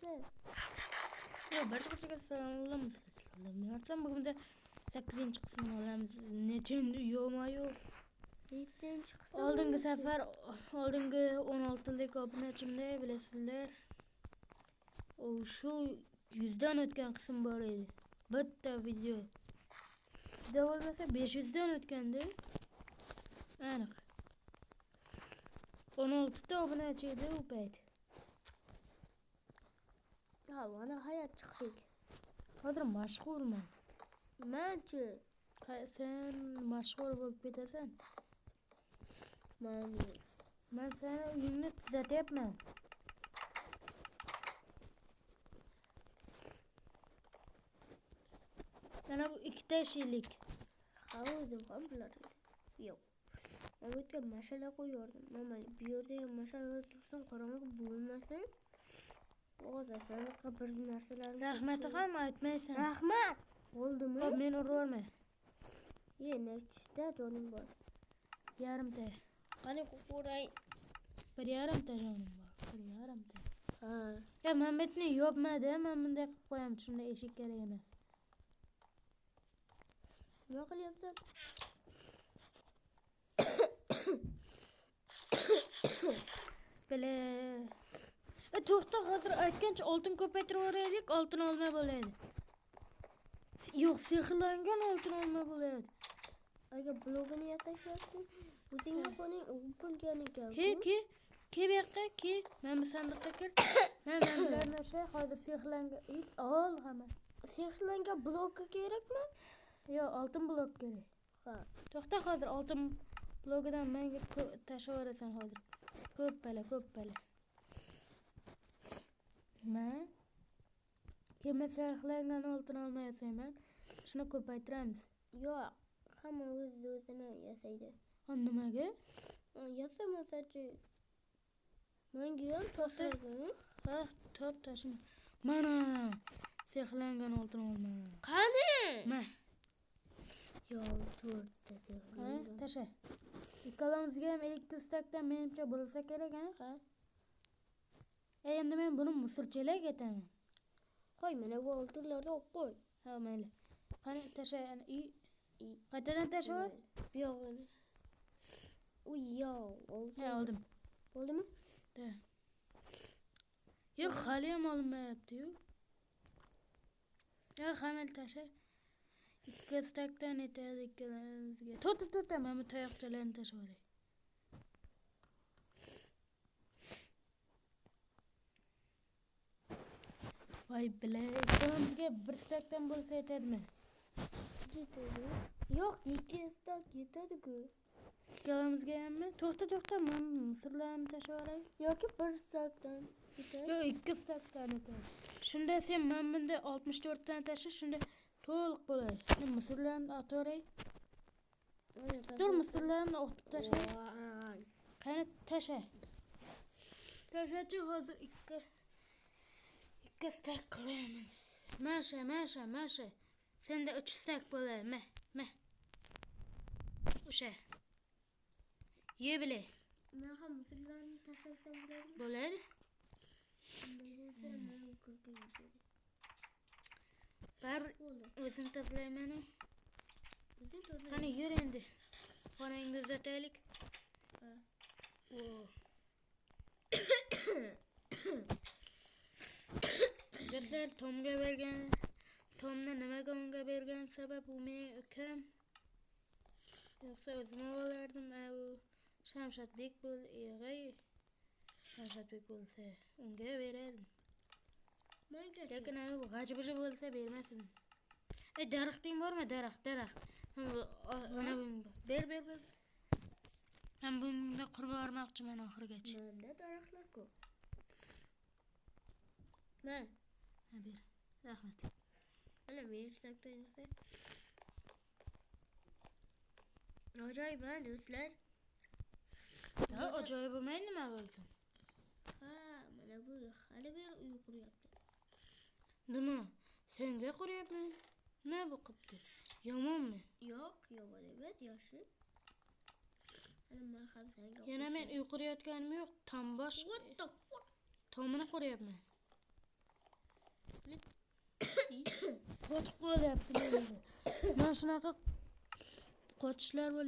Yo, barchaga salom. Sizlarni bugün de 8. kısmını olamiz. Nechin yo'ma-yo'q. Nechinchi qism? Oldingi safar, oldingi 16lik obunachimda bilasizlar. O shu 100dan o'tgan qism bor edi. Bitta video. Juda bo'lmasa 500dan o'tgandi. Aniq. 16 ta obunachi edi u payt. Ha, mana hayot chiqdik. Hozir mashhurman. Manchi. Sen mashhur bo'lib ketasan. Men seni uyingni tuzatyapman. Mana bu ikkita shillik. Ha, o'zim ham bilar edim. Yo'q. Men bu yerga mash'ala qo'yardim. Mana bu yerda ham mash'ala tursin, qorong'i bo'lmasin. O'zasan bir narsalarni. Rahmat ham aytmaysan. Rahmat. Bo'ldimi? Xo'p, meni urvorma. Nechta jonim bor? Yarimta. Qani ko'ray. 1,5 ta jonim bor. 1,5 ta. Ha. Ya men bitni yopmadi, men bunday qilib qo'yaman, shunda eshik kerak emas. Nima qilyapsan? Bele. To'xta, hozir aytgancha oltin ko'paytirib yuboraylik, oltin olma bo'ladi. Yo'q, sehrlangan oltin olma bo'ladi. Agar blogini yasashyapti, o'zingga qo'ning, u pulgan ekan. Ke bu yoqqa, ke. Men bu sandiqqa kir. Men bilan o'sha hozir sehrlangan ol hamma. Sehrlangan blokka kerakmi? Yo'q, oltin blok kerak. Ha. To'xta, hozir oltin blogidan menga tashlab yuborasan hozir. Ko'p pala. Men kema sehrlangan oltin olma yasayman. Shuni ko'paytiramiz. Yo'q, hamma o'zini yasaydi. Nimaga? Yasamasachi. Menga ham tashlaydi. Ha, top tashima. Mana sehrlangan oltin olma. Qani? Ma. Yo'q, to'rtta sehrlangan. Tasha. Ikkalamizga ham 2 stakdan menimcha bo'lsa kerak, ha? Endi men buni musulchalak etaman. Qo'y, mana bu oltinlarni olib qo'y. Ha, mayli. Qani tasha, qaytadan tasha. Buyog'ini. Yo'q, oltin. Ha, oldim. Bo'ldimi? Da. Yo'q, hali ham olinmayapti-yu. Ya, hamil tasha. 2 stakdan etadi ikkalamizga. To'xta, men bu tayoqchalarni tashlab olay. Voy bilay, ikkalamizga 1 stakdan bo'lsa yetadimi? Yetadi. Yo'q, 2 stak yetadi-ku. Ikkalamizga hammi? To'xta, men misrlarni tashlab olay. Yoki 1 stakdan yetadi. Yo'q, 2 stakdan yetadi. Shunda sen men bunda 64 dan tashla, shunda to'liq bo'ladi. Men misrlarni ataveray. Dur, misrlarni otib tashlay. Qani tasha. Tashachi hozir 2 stak qilamiz. Masha. Senda 3 stak bo'ladi. Ma. O'sha. Ye bilay. Men ham misrlarni tashlasam bo'ladimi? Bo'ladi. Shunday bo'lsa, men ko'rga yetadi. Bar o'zim toplayman. O'zing topla. Qani yur endi. Xonangni uzataylik. Ha. Bizlar Tomga bergan. Tomni nimaga unga bergan sabab u men ukam. Yo'qsa o'zim olardim. U Shamshatbek Shamshatbek bo'lsa unga berardim. Lekin u g'ajibiji bo'lsa bermasin. Daraxting bormi? Daraxt. Mana bunga. Ber. Men bunga qurib yubormoqchiman oxirigacha. Menda daraxtlar ko'p. Men. Ha, ber. Rahmat. Mana men stakdan yasay. Ajoyib, do'stlar. Ha, ajoyib bo'lmaydi, nima bo'lsin? Ha, mana bu hali bir uy quryapti. Nima? Senga quryapmi? Nima bu qipti? Yomonmi? Yo'q, yomon emas, yaxshi. Men ham senga. Yana men uy qurayotganim yo'q, tombosh. What the fuck? Tomini quryapman. qochib qolyapti. Mana shunaqa qochishlar